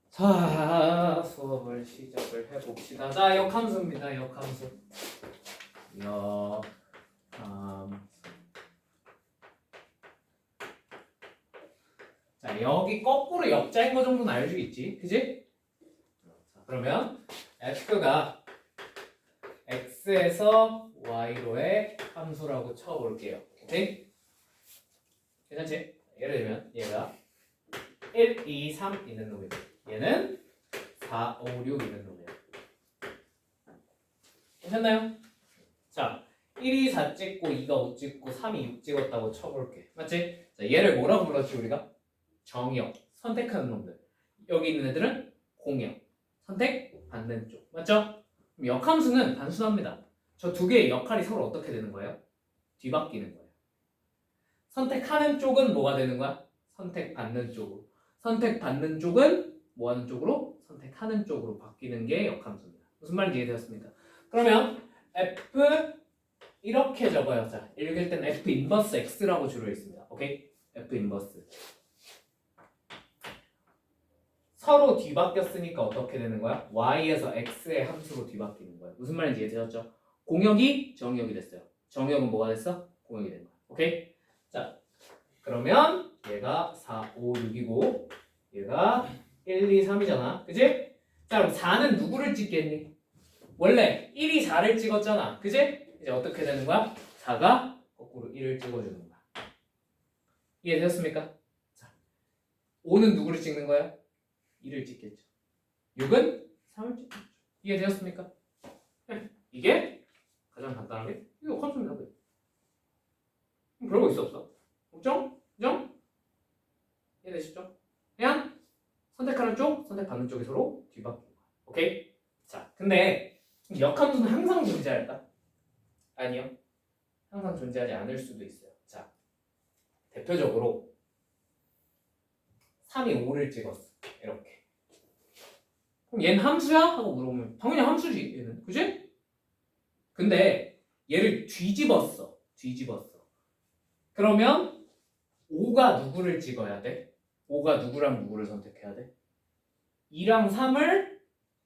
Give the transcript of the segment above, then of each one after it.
자, 수업을 시작을 해봅시다. 자, 역함수입니다. 역함수. 자, 여기 거꾸로 역자인 거 정도는 알 수 있지, 그지? 자, 그러면 f가 x에서 y로의 함수라고 쳐볼게요. 오케이? 괜찮지? 예를 들면 얘가 1, 2, 3 있는 놈이고 얘는 4, 5, 6 있는 놈이에요. 괜찮나요? 자, 1이 4 찍고 2가 5 찍고 3이 6 찍었다고 쳐볼게. 맞지? 자, 얘를 뭐라고 불렀지 우리가? 정역, 선택하는 놈들. 여기 있는 애들은 공역, 선택 받는 쪽. 맞죠? 그럼 역함수는 단순합니다. 저 두 개의 역할이 서로 어떻게 되는 거예요? 뒤바뀌는 거예요. 선택하는 쪽은 뭐가 되는 거야? 선택받는 쪽으로. 선택받는 쪽은 뭐 하는 쪽으로? 선택하는 쪽으로 바뀌는 게 역함수입니다. 무슨 말인지 이해되었습니까? 그러면 F 이렇게 적어요. 자, 읽을 땐 F 인버스 X라고 주로 있습니다. 오케이? F 인버스. 서로 뒤바뀌었으니까 어떻게 되는 거야? Y에서 X의 함수로 뒤바뀌는 거야. 무슨 말인지 이해되셨죠? 공역이 정역이 됐어요. 정역은 뭐가 됐어? 공역이 된 거야. 오케이? 자, 그러면 얘가 4, 5, 6이고 얘가 1, 2, 3이잖아. 그지? 자, 그럼 4는 누구를 찍겠니? 원래 1이 4를 찍었잖아. 그지? 이제 어떻게 되는 거야? 4가 거꾸로 1을 찍어주는 거야. 이해되셨습니까? 자, 5는 누구를 찍는 거야? 2를 찍겠죠. 6은 3을 찍겠죠. 이해되셨습니까? 네. 이게 가장 간단한 게 이거 컨셉입니다. 별거 있어 없어? 없죠? 그죠? 이해되시죠? 그냥 선택하는 쪽, 선택받는 쪽이 서로 뒤바뀌는 거야. 오케이? 자, 근데 역함수는 항상 존재할까? 아니요. 항상 존재하지 않을 수도 있어요. 자, 대표적으로 3이 5를 찍었어. 이렇게. 그럼 얘는 함수야? 하고 물어보면 당연히 함수지. 얘는. 그지? 근데 얘를 뒤집었어. 그러면 5가 누구를 찍어야 돼? 5가 누구랑 누구를 선택해야 돼? 2랑 3을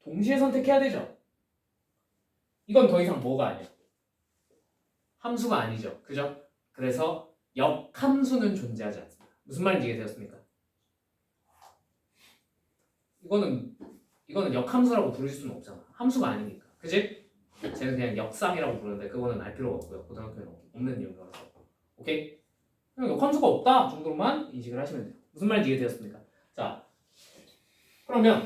동시에 선택해야 되죠. 이건 더 이상 뭐가 아니야? 함수가 아니죠. 그죠? 그래서 역함수는 존재하지 않습니다. 무슨 말인지 이해되었습니까? 이거는 역함수라고 부를 수는 없잖아. 함수가 아니니까. 그지? 쟤는 그냥 역삼이라고 부르는데 그거는 알 필요가 없고요. 고등학교에는 없는 이유라서. 오케이? 그냥 역함수가 없다 정도로만 인식을 하시면 돼요. 무슨 말인지 이해되었습니까? 자, 그러면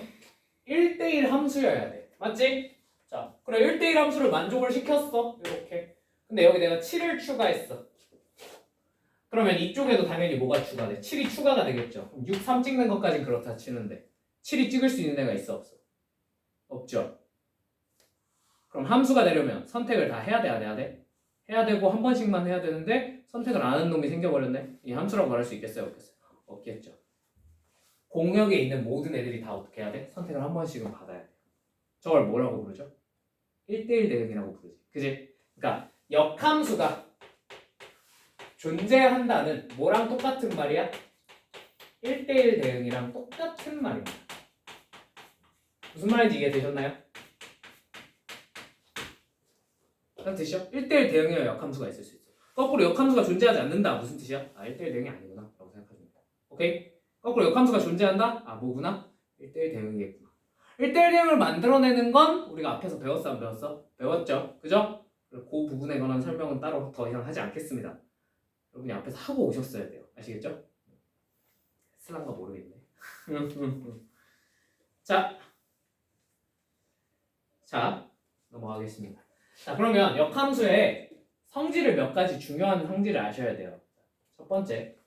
1대1 함수여야 돼. 맞지? 자, 그래 1대1 함수를 만족을 시켰어. 이렇게. 근데 여기 내가 7을 추가했어. 그러면 이쪽에도 당연히 뭐가 추가돼? 7이 추가가 되겠죠. 그럼 6, 3 찍는 것까진 그렇다 치는데 7이 찍을 수 있는 애가 있어 없어? 없죠. 그럼 함수가 되려면 선택을 다 해야 돼, 안 해야 돼? 해야 되고 한 번씩만 해야 되는데 선택을 안 하는 놈이 생겨버렸네. 이 함수라고 말할 수 있겠어요, 없겠어요? 없겠죠. 공역에 있는 모든 애들이 다 어떻게 해야 돼? 선택을 한 번씩은 받아야 돼. 저걸 뭐라고 부르죠? 1대1 대응이라고 부르지. 그지? 그러니까 역함수가 존재한다는 뭐랑 똑같은 말이야? 1대1 대응이랑 똑같은 말입니다. 무슨 말인지 이해되셨나요? 무슨 뜻이요? 1대1 대응이와 역함수가 있을 수 있어. 거꾸로 역함수가 존재하지 않는다. 무슨 뜻이야? 아, 1대1 대응이 아니구나 라고 생각하십니다. 오케이? 거꾸로 역함수가 존재한다? 아, 뭐구나? 1대1 대응이겠구나. 1대1 대응을 만들어내는 건 우리가 앞에서 배웠어, 안 배웠어? 배웠죠? 그죠? 그 부분에 관한 설명은 따로 더 이상 하지 않겠습니다. 여러분이 앞에서 하고 오셨어야 돼요. 아시겠죠? 슬란가 모르겠네. 자, 넘어가겠습니다. 자, 그러면 역함수의 성질을 몇 가지 중요한 성질을 아셔야 돼요. 첫 번째,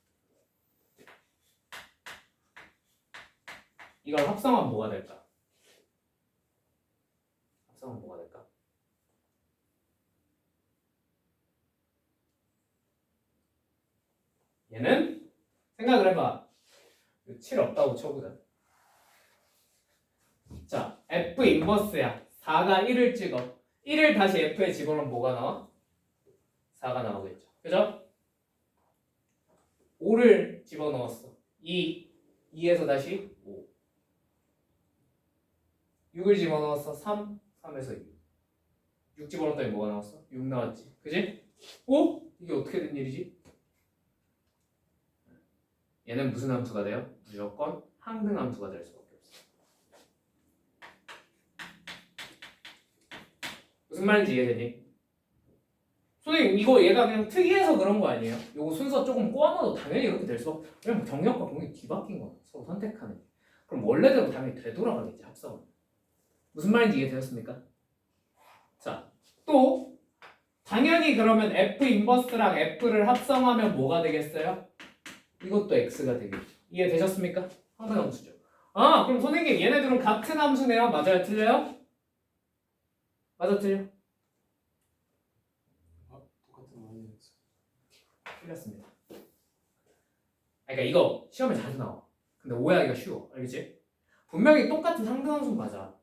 이걸 합성하면 뭐가 될까? 합성하면 뭐가 될까? 얘는 생각을 해봐. 7 없다고 쳐보자. 자, F 인버스야. 4가 1을 찍어. 1을 다시 F에 집어넣으면 뭐가 나와? 4가 나오겠죠. 그죠? 5를 집어넣었어. 2, 2에서 다시 5. 6을 집어넣었어. 3, 3에서 6 집어넣었더니 뭐가 나왔어? 6 나왔지. 그지? 오? 이게 어떻게 된 일이지? 얘는 무슨 함수가 돼요? 무조건 항등함수가 될 수밖에 없어. 무슨 말인지 이해되니? 선생님 이거 얘가 그냥 특이해서 그런 거 아니에요? 이거 순서 조금 꼬아놔도 당연히 이렇게 될 수밖에. 왜냐면 경력과 공이 뒤바뀐 거야. 서로 선택하는 게. 그럼 원래대로 당연히 되돌아가겠지 합성은. 무슨 말인지 이해되셨습니까? 자, 또 당연히 그러면 F 인버스랑 F를 합성하면 뭐가 되겠어요? 이것도 X가 되겠죠. 이해되셨습니까? 항등함수죠. 아, 그럼 선생님 얘네들은 같은 함수네요. 맞아요? 틀려요? 맞아 틀려? 똑같은 원이었어. 틀렸습니다. 그러니까 이거 시험에 자주 나와. 근데 오해하기가 쉬워. 알겠지? 분명히 똑같은 상등함수 맞아.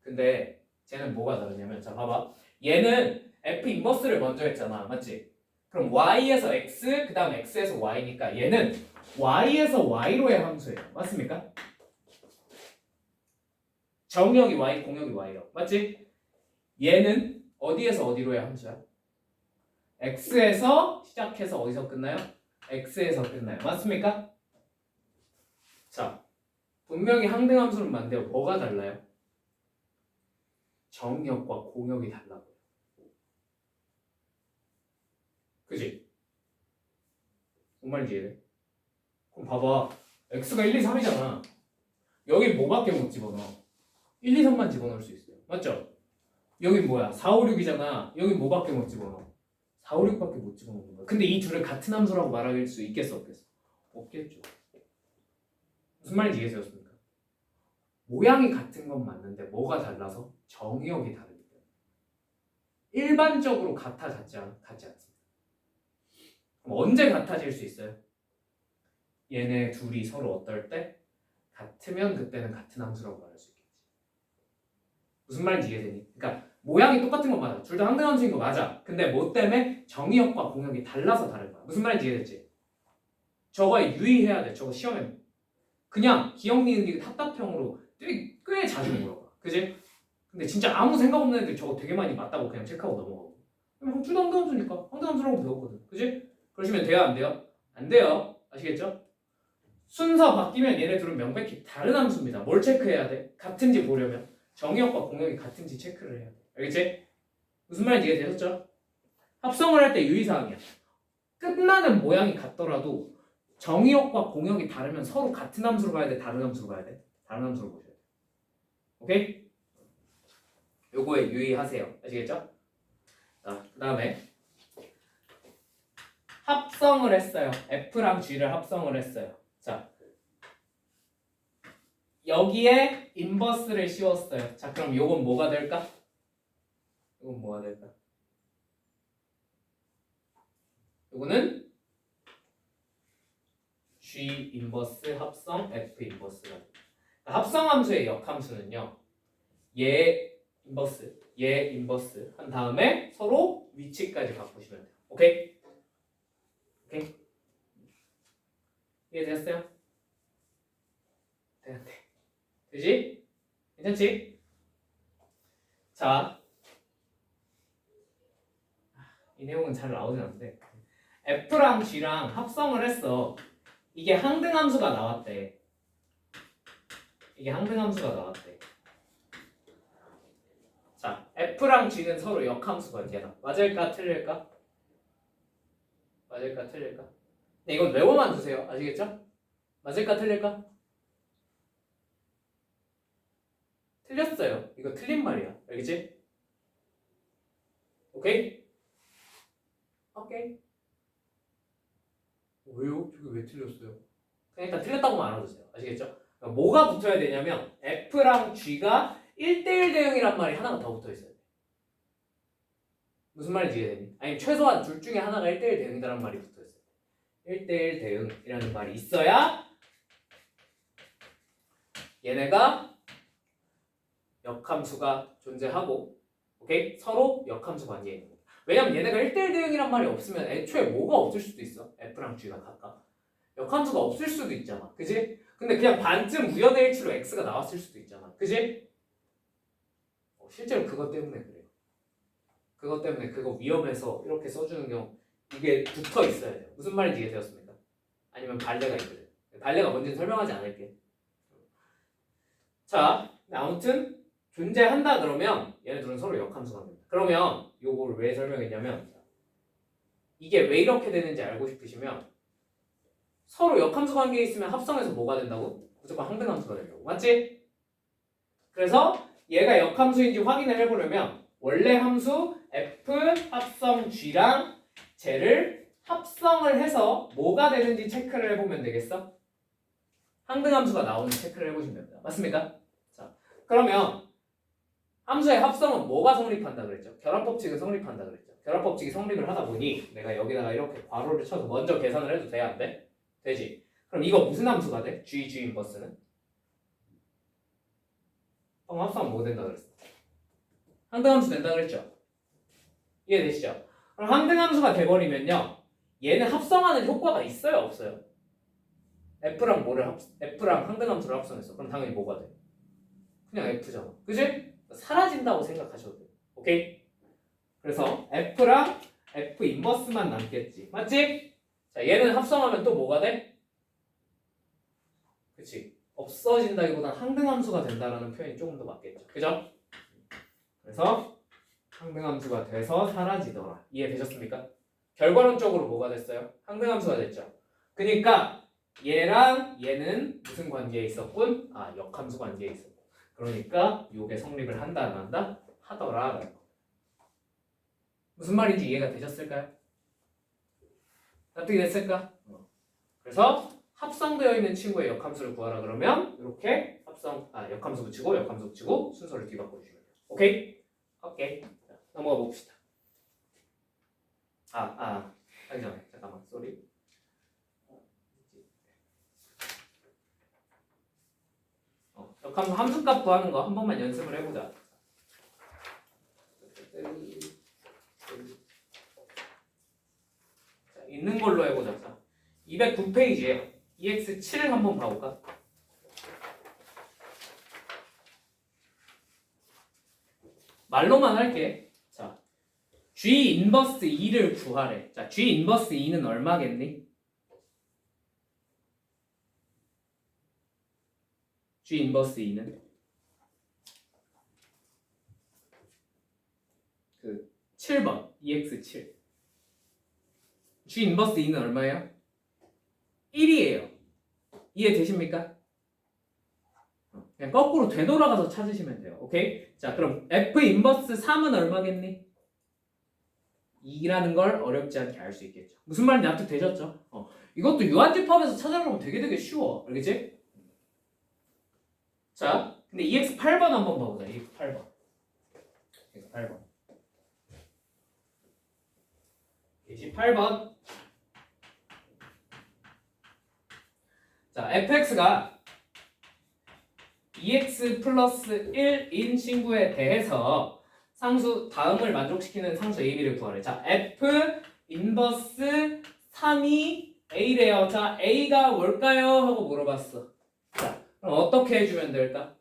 근데 쟤는 뭐가 다르냐면 자 봐봐. 얘는 F 인버스를 먼저 했잖아. 맞지? 그럼 Y에서 X 그 다음 X에서 Y니까 얘는 Y에서 Y로의 함수예요. 맞습니까? 정역이 Y, 공역이 Y로. 맞지? 얘는 어디에서 어디로의 함수야? X에서 시작해서 어디서 끝나요? X에서 끝나요. 맞습니까? 자, 분명히 항등함수는 맞는데 뭐가 달라요? 정역과 공역이 달라요. 그지? 뭔 말인지 이해돼? 그럼 봐봐. X가 1, 2, 3이잖아. 여기 뭐밖에 못 집어넣어? 1, 2, 3만 집어넣을 수 있어요. 맞죠? 여긴 뭐야? 4, 5, 6이잖아. 여긴 뭐밖에 못 집어넣어? 4, 5, 6밖에 못 집어넣는 거야. 근데 이 둘을 같은 함수라고 말할 수 있겠어? 없겠어? 없겠죠. 무슨 말인지 이해되셨습니까? 모양이 같은 건 맞는데 뭐가 달라서? 정의역이 다르기 때문에. 일반적으로 같지 않습니다. 그럼 언제 같아질 수 있어요? 얘네 둘이 서로 어떨 때? 같으면 그때는 같은 함수라고 말할 수 있겠지. 무슨 말인지 이해되니? 그러니까 모양이 똑같은 건 맞아. 둘 다 항등함수인 거 맞아. 근데 뭐 때문에 정의역과 공역이 달라서 다른 거야. 무슨 말인지 이해됐지? 저거에 유의해야 돼. 저거 시험에 그냥 기억 니은이 탑답형으로 꽤 자주 물어봐. 그지? 근데 진짜 아무 생각 없는 애들 저거 되게 많이 맞다고 그냥 체크하고 넘어가고. 그럼 둘 다 항등함수니까 항등함수라고 배웠거든. 그지? 그러시면 돼요? 안 돼요? 안 돼요. 아시겠죠? 순서 바뀌면 얘네 둘은 명백히 다른 함수입니다. 뭘 체크해야 돼? 같은지 보려면 정의역과 공역이 같은지 체크를 해야 돼. 알겠지? 무슨 말인지 이해되셨죠? 합성을 할 때 유의사항이야. 끝나는 모양이 같더라도 정의역과 공역이 다르면 서로 같은 함수로 봐야 돼? 다른 함수로 봐야 돼? 다른 함수로 보셔야 돼. 오케이? 요거에 유의하세요. 아시겠죠? 자, 그 다음에 합성을 했어요. F랑 G를 합성을 했어요. 자, 여기에 인버스를 씌웠어요. 자, 그럼 요건 뭐가 될까? 요건 뭐가 될까? 요거는 G 인버스 합성 F 인버스가 돼요. 합성함수의 역함수는요. 얘 인버스 한 다음에 서로 위치까지 바꾸시면 돼요. 오케이? 오케이? 이해됐어요? 돼. 되지? 괜찮지? 자, 이 내용은 잘 나오진 않는데 F랑 G랑 합성을 했어. 이게 항등함수가 나왔대. 자, F랑 G는 서로 역함수가 되나? 맞을까? 틀릴까? 네, 이건 외워만 두세요. 아시겠죠? 맞을까? 틀릴까? 틀렸어요. 이거 틀린 말이야. 알겠지? 오케이? 오케이. 왜요? 저게 왜 틀렸어요? 그러니까 틀렸다고만 알아두세요. 아시겠죠? 그러니까 뭐가 붙어야 되냐면 F랑 G가 1대1 대응이란 말이 하나가 더 붙어 있어야 돼. 무슨 말인지 이해되니? 아니면 최소한 둘 중에 하나가 1대1 대응이라는 말이 붙어 있어요. 1대1 대응이라는 말이 있어야 얘네가 역함수가 존재하고, 오케이? 서로 역함수 관계에 있는 거야. 왜냐면 얘네가 1대1 대응이란 말이 없으면 애초에 뭐가 없을 수도 있어. F랑 G가 각각 역함수가 없을 수도 있잖아. 그지? 근데 그냥 반쯤 우연의 일치로 X가 나왔을 수도 있잖아. 그지? 실제로 그것 때문에 그래요. 그것 때문에 그거 위험해서 이렇게 써주는 경우 이게 붙어 있어야 돼요. 무슨 말인지 이해되었습니까? 아니면 발레가 있거든. 발레가 뭔지는 설명하지 않을게. 자, 아무튼 존재한다 그러면 얘네들은 서로 역함수가 됩니다. 그러면 요거를 왜 설명했냐면 이게 왜 이렇게 되는지 알고 싶으시면 서로 역함수 관계에 있으면 합성해서 뭐가 된다고? 무조건 항등함수가 되려고. 맞지? 그래서 얘가 역함수인지 확인을 해보려면 원래 함수 f 합성 g랑 쟤를 합성을 해서 뭐가 되는지 체크를 해보면 되겠어? 항등함수가 나오는지 체크를 해보시면 됩니다. 맞습니까? 자, 그러면 함수의 합성은 뭐가 성립한다 그랬죠? 결합법칙은 성립한다 그랬죠? 결합법칙이 성립을 하다 보니 내가 여기다가 이렇게 괄호를 쳐서 먼저 계산을 해도 돼? 안 돼? 되지? 그럼 이거 무슨 함수가 돼? G 인버스는? 합성은 뭐 된다 그랬어? 항등함수 된다 그랬죠? 이해되시죠? 그럼 항등함수가 돼버리면요 얘는 합성하는 효과가 있어요? 없어요? F랑 F랑 항등함수를 합성했어. 그럼 당연히 뭐가 돼? 그냥 F잖아. 그지? 사라진다고 생각하셔도 돼요. 오케이? 그래서 F랑 F 인버스만 남겠지. 맞지? 자, 얘는 합성하면 또 뭐가 돼? 그치? 없어진다기보단 항등함수가 된다라는 표현이 조금 더 맞겠죠. 그죠? 그래서 항등함수가 돼서 사라지더라. 이해되셨습니까? 결과론적으로 뭐가 됐어요? 항등함수가 됐죠. 그러니까 얘랑 얘는 무슨 관계에 있었군? 아, 역함수 관계에 있었군. 그러니까 요게 성립을 한다 안 한다? 하더라. 무슨 말인지 이해가 되셨을까요? 납득이 됐을까? 그래서 합성되어 있는 친구의 역함수를 구하라 그러면 이렇게 역함수 붙이고 순서를 뒤바꿔 주시면 돼요. 오케이? 오케이. 자, 넘어가 봅시다. 하기 전에 잠깐만, 쏘리. 역함수 함수값 구하는 거 한 번만 연습을 해보자. 자, 있는 걸로 해보자. 자, 209페이지에 EX7을 한번 봐볼까? 말로만 할게. 자, G 인버스 2를 구하래. 자, G 인버스 2는 얼마겠니? G 인버스 2는 그 7번 EX7. G 인버스 2는 얼마예요? 1이에요. 이해되십니까? 그냥 거꾸로 되돌아가서 찾으시면 돼요. 오케이? 자, 그럼 F 인버스 3은 얼마겠니? 2라는 걸 어렵지 않게 알 수 있겠죠. 무슨 말인지 납득되셨죠? 이것도 유한집합에서 찾아보면 되게 쉬워. 알겠지? 자, 근데 EX8번 한번 봐보자. EX8번. EX8번. 28번. 자, fx가 2x 플러스 1인 친구에 대해서 상수 다음을 만족시키는 상수 a, b를 구하래. 자, f 인버스 3이 a래요. 자, a가 뭘까요? 하고 물어봤어. 자, 그럼 어떻게 해주면 될까?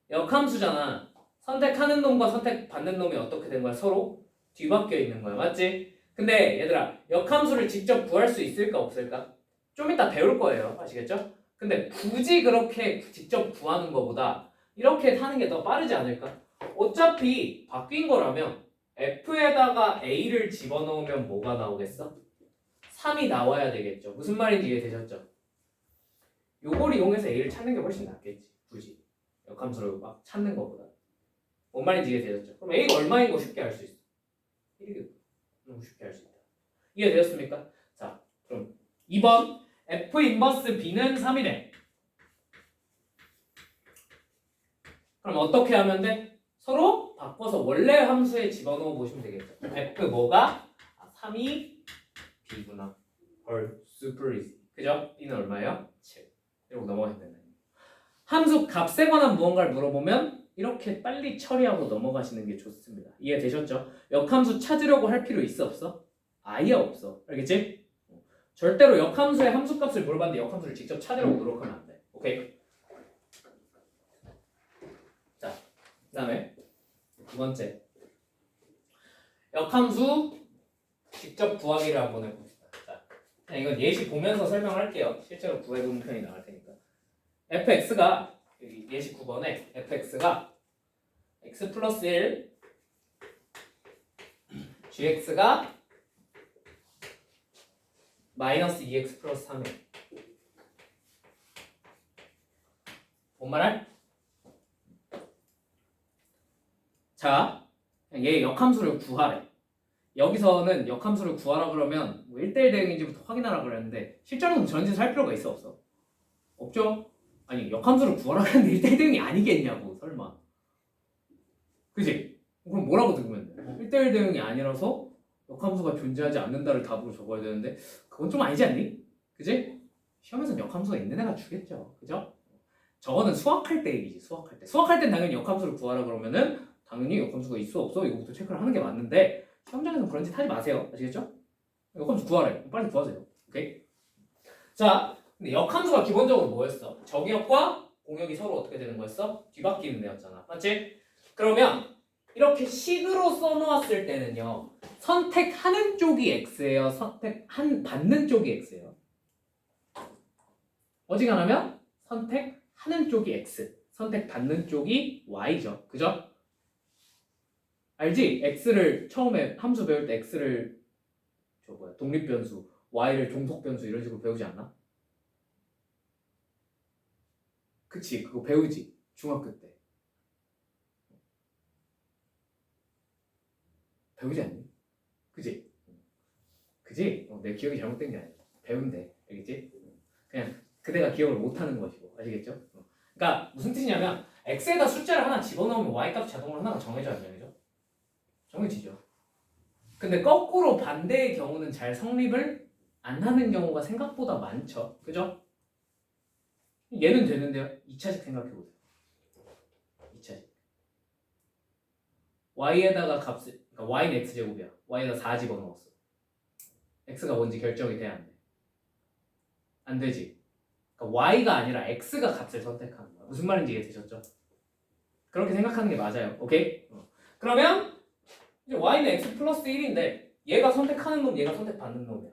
역함수잖아. 선택하는 놈과 선택받는 놈이 어떻게 된 거야? 서로 뒤바뀌어 있는 거야. 맞지? 근데 얘들아, 역함수를 직접 구할 수 있을까 없을까? 좀 이따 배울 거예요. 아시겠죠? 근데 굳이 그렇게 직접 구하는 것보다 이렇게 하는 게 더 빠르지 않을까? 어차피 바뀐 거라면 F에다가 A를 집어넣으면 뭐가 나오겠어? 3이 나와야 되겠죠. 무슨 말인지 이해되셨죠? 요걸 이용해서 A를 찾는 게 훨씬 낫겠지. 굳이 역함수를 막 찾는 것보다. 뭔 말인지 이해되셨죠? 그럼 A가 얼마인 거 쉽게 알 수 있어. 1이겠다. 너무 쉽게 알 수 있다. 이해되셨습니까? 자, 그럼 2번 F 인버스 B는 3이래. 그럼 어떻게 하면 돼? 서로 바꿔서 원래 함수에 집어넣어 보시면 되겠죠. F 뭐가? 3이 B구나. 헐, super easy. 그죠? B는 얼마예요? 7. 이러고 넘어가시면 된다. 함수 값에 관한 무언가를 물어보면 이렇게 빨리 처리하고 넘어가시는 게 좋습니다. 이해되셨죠? 역함수 찾으려고 할 필요 있어 없어? 아예 없어. 알겠지? 절대로 역함수의 함수값을 물어봤는데 역함수를 직접 찾으려고 노력하면 안 돼. 오케이? 자, 그 다음에 두 번째 역함수 직접 구하기를 한번 해봅시다. 자, 그냥 이건 예시 보면서 설명할게요. 실제로 구해보는 편이 나을 테니까. fx가 여기 예시 9번에 fx가 x 플러스 1 gx가 마이너스 2x 플러스 3이에요. 뭔 말할? 자, 얘 역함수를 구하래. 여기서는 역함수를 구하라 그러면 뭐 1대1 대응인지부터 확인하라 그랬는데 실전에서 전체 살 필요가 있어 없어? 없죠? 아니 역함수를 구하라 그랬는데 1대1 대응이 아니겠냐고 설마. 그지? 그럼 뭐라고 들으면 돼? 1대1 대응이 아니라서 역함수가 존재하지 않는다를 답으로 적어야 되는데 그건 좀 아니지 않니? 그지? 시험에서는 역함수가 있는 애가 주겠죠. 그죠? 저거는 수학할 때 얘기지. 수학할 때. 수학할 땐 당연히 역함수를 구하라 그러면은 당연히 역함수가 있어 없어 이거부터 체크를 하는 게 맞는데 시험장에서는 그런 짓 하지 마세요. 아시겠죠? 역함수 구하래. 빨리 구하세요. 오케이? 자, 근데 역함수가 기본적으로 뭐였어? 정역과 공역이 서로 어떻게 되는 거였어? 뒤바뀌는 애였잖아. 맞지? 그러면 이렇게 식으로 써놓았을 때는요. 선택하는 쪽이 x예요. 받는 쪽이 x예요. 어지간하면 선택하는 쪽이 x, 선택받는 쪽이 y죠. 그죠? 알지? x를 처음에 함수 배울 때 x를 독립변수, y를 종속변수 이런 식으로 배우지 않나? 그치? 그거 배우지? 중학교 때. 배우지 않니? 그지? 그지? 내 기억이 잘못된 게 아니야. 배운대. 알겠지? 그냥 그대가 기억을 못하는 것이고. 아시겠죠? 그러니까 무슨 뜻이냐면 x에다 숫자를 하나 집어넣으면 y값 자동으로 하나가 정해져 안 정해져? 정해지죠. 근데 거꾸로 반대의 경우는 잘 성립을 안 하는 경우가 생각보다 많죠. 그죠? 얘는 되는데요. 2차식 생각해보세요. 2차식. y에다가 값을, 그러니까 y는 x제곱이야. y에다 4 집어넣었어. x가 뭔지 결정이 돼야 안 돼? 안 되지. 그러니까 y가 아니라 x가 값을 선택하는 거야. 무슨 말인지 이해되셨죠? 그렇게 생각하는 게 맞아요. 오케이? 그러면 이제 y는 x 플러스 1인데 얘가 선택하는 놈, 얘가 선택받는 놈이야.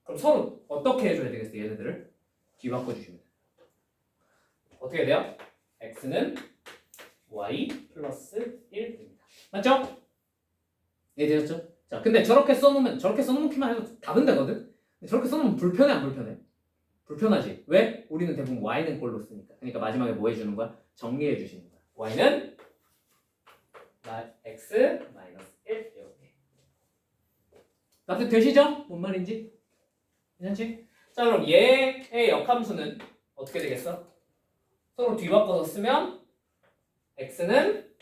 그럼 서로 어떻게 해줘야 되겠어? 얘네들을 뒤바꿔주시면 돼요. 어떻게 돼요? x는 y 플러스 1입니다. 맞죠? 이해되셨죠? 자, 근데 저렇게 써놓기만 해도 답은 되거든? 근데 저렇게 써놓으면 불편해 안 불편해? 불편하지. 왜? 우리는 대부분 y는 꼴로 쓰니까. 그러니까 마지막에 뭐 해주는 거야? 정리해 주시는 거야. y는 x 마이너스 1 이렇게. 납득 되시죠? 뭔 말인지? 괜찮지? 자, 그럼 얘의 역함수는 어떻게 되겠어? 서로 뒤바꿔서 쓰면 x는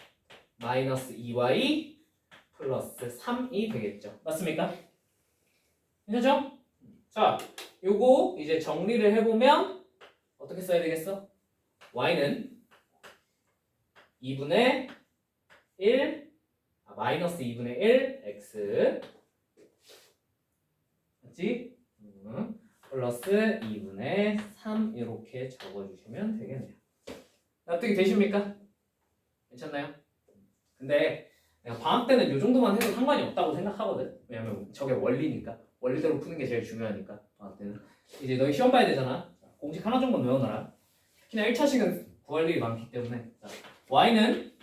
마이너스 2y 플러스 3이 되겠죠. 맞습니까? 괜찮죠? 자, 요거 이제 정리를 해보면 어떻게 써야 되겠어? y는 2분의 1 마이너스 2분의 1 x 맞지? 플러스 2분의 3 이렇게 적어주시면 되겠네요. 납득이 되십니까? 괜찮나요? 근데 내가 방학 때는 이 정도만 해도 상관이 없다고 생각하거든. 왜냐면 저게 원리니까. 원리대로 푸는 게 제일 중요하니까. 방학 때는. 이제 너희 시험 봐야 되잖아. 공식 하나 정도는 외워놔라. 특히나 1차식은 구할 일이 많기 때문에. 자, y는